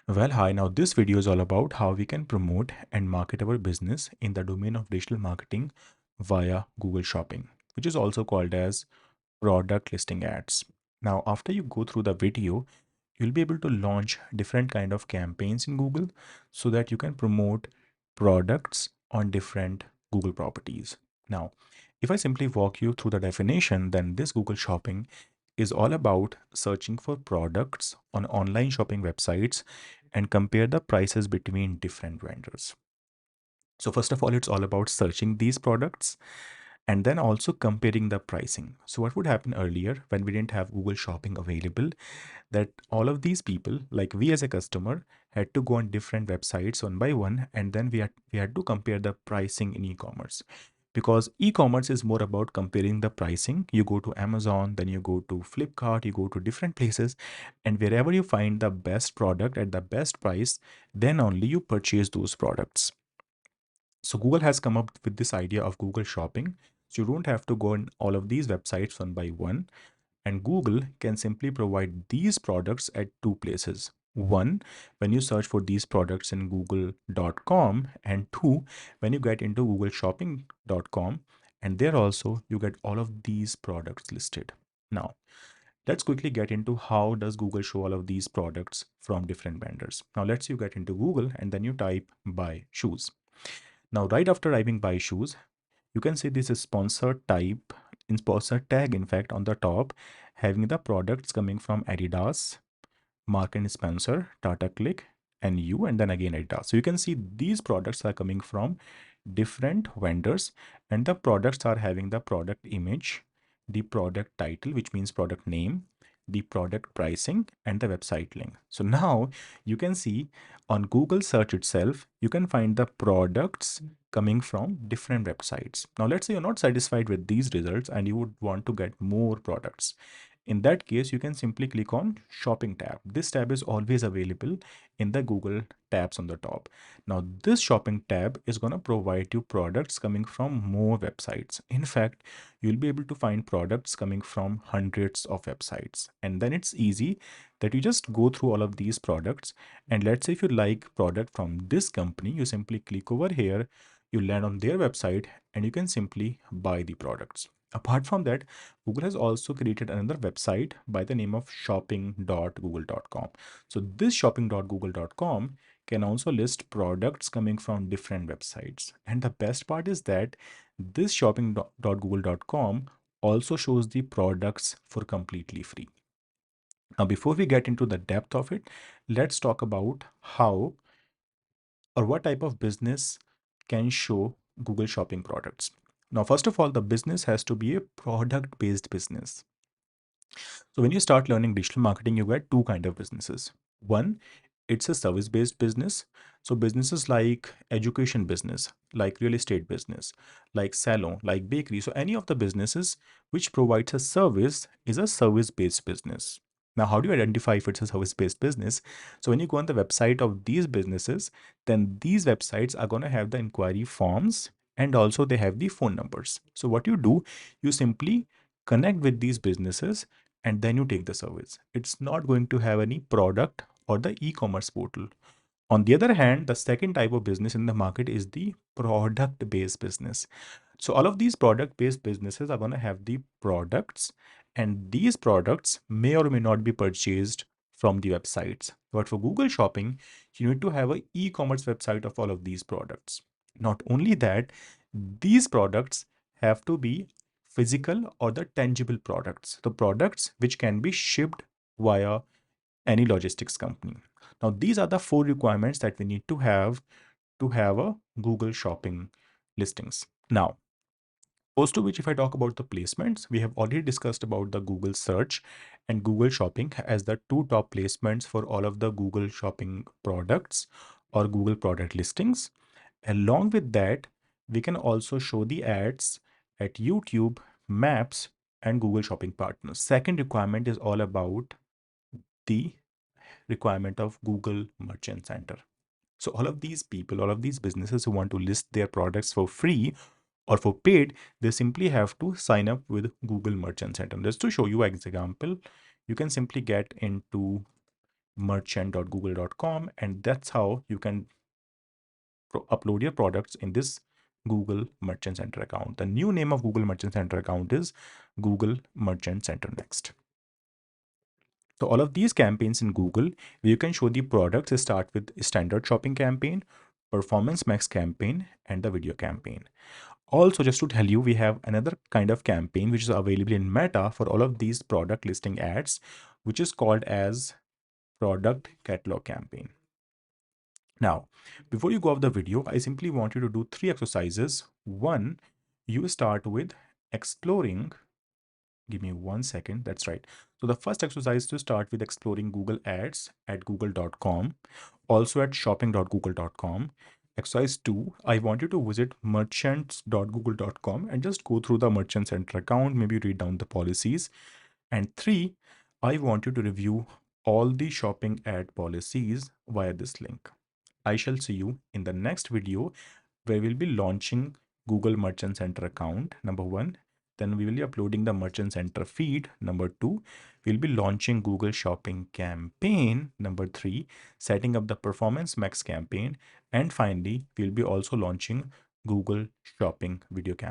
Well, hi. Now, this video is all about how we can promote and market our business in the domain of digital marketing via Google Shopping, which is also called as product listing ads. Now, after you go through the video, you'll be able to launch different kind of campaigns in Google so that you can promote products on different Google properties. Now, if I simply walk you through the definition, then this Google Shopping is all about searching for products on online shopping websites and compare the prices between different vendors. So first of all, it's all about searching these products and then also comparing the pricing. So what would happen earlier when we didn't have Google Shopping available, that all of these people, like we as a customer, had to go on different websites one by one, and then we had to compare the pricing in e-commerce. Because e-commerce is more about comparing the pricing. You go to Amazon, then you go to Flipkart, you go to different places, and wherever you find the best product at the best price, then only you purchase those products. So Google has come up with this idea of Google Shopping. So you don't have to go on all of these websites one by one, and Google can simply provide these products at two places. One, when you search for these products in google.com, and two, when you get into googleshopping.com, and there also you get all of these products listed. Now, let's quickly get into how does Google show all of these products from different vendors. Now, let's you get into Google and then you type buy shoes. Now, right after typing buy shoes, you can see this is sponsor type in sponsor tag, in fact, on the top, having the products coming from Adidas, Mark and Spencer, Tata Click, and you, and then again Adidas. So you can see these products are coming from different vendors, and the products are having the product image, the product title, which means product name, the product pricing, and the website link. So now you can see on Google search itself, you can find the products coming from different websites. Now, let's say you're not satisfied with these results and you would want to get more products. In that case, you can simply click on Shopping tab. This tab is always available in the Google tabs on the top. Now, this Shopping tab is going to provide you products coming from more websites. In fact, you'll be able to find products coming from hundreds of websites. And then it's easy that you just go through all of these products. And let's say if you like product from this company, you simply click over here, you land on their website, and you can simply buy the products. Apart from that, Google has also created another website by the name of shopping.google.com. So this shopping.google.com can also list products coming from different websites. And the best part is that this shopping.google.com also shows the products for completely free. Now, before we get into the depth of it, let's talk about how or what type of business can show Google Shopping products. Now, first of all, the business has to be a product-based business. So when you start learning digital marketing, you get two kind of businesses. One, it's a service-based business. So businesses like education business, like real estate business, like salon, like bakery. So any of the businesses which provides a service is a service-based business. Now, how do you identify if it's a service-based business? So when you go on the website of these businesses, then these websites are going to have the inquiry forms and also they have the phone numbers. So what you do, you simply connect with these businesses and then you take the service. It's not going to have any product or the e-commerce portal. On the other hand, the second type of business in the market is the product-based business. So all of these product-based businesses are going to have the products, and these products may or may not be purchased from the websites. But for Google Shopping, you need to have an e-commerce website of all of these products. Not only that, these products have to be physical or the tangible products, the products which can be shipped via any logistics company. Now, these are the four requirements that we need to have a Google Shopping listings. Now, opposed to which, if I talk about the placements, we have already discussed about the Google search and Google Shopping as the two top placements for all of the Google Shopping products or Google product listings. Along with that, we can also show the ads at YouTube, Maps, and Google Shopping Partners. Second requirement is all about the requirement of Google Merchant Center. So all of these people, all of these businesses who want to list their products for free or for paid, they simply have to sign up with Google Merchant Center. Just to show you an example, you can simply get into merchant.google.com, and that's how you can upload your products in this Google Merchant Center account. The new name of Google Merchant Center account is Google Merchant Center Next. So all of these campaigns in Google, where you can show the products, start with standard shopping campaign, performance max campaign, and the video campaign. Also, just to tell you, we have another kind of campaign which is available in Meta for all of these product listing ads, which is called as product catalog campaign. Now, before you go off the video, I simply want you to do 3 exercises. One, you start with exploring. Give me 1 second. That's right. So the first exercise to start with exploring Google Ads at google.com, also at shopping.google.com. Exercise 2, I want you to visit merchants.google.com and just go through the Merchant Center account, maybe read down the policies. And 3, I want you to review all the shopping ad policies via this link. I shall see you in the next video where we'll be launching Google Merchant Center account, number 1. Then we will be uploading the Merchant Center feed, number 2. We'll be launching Google Shopping campaign, number 3, setting up the Performance Max campaign. And finally, we'll be also launching Google Shopping video campaign.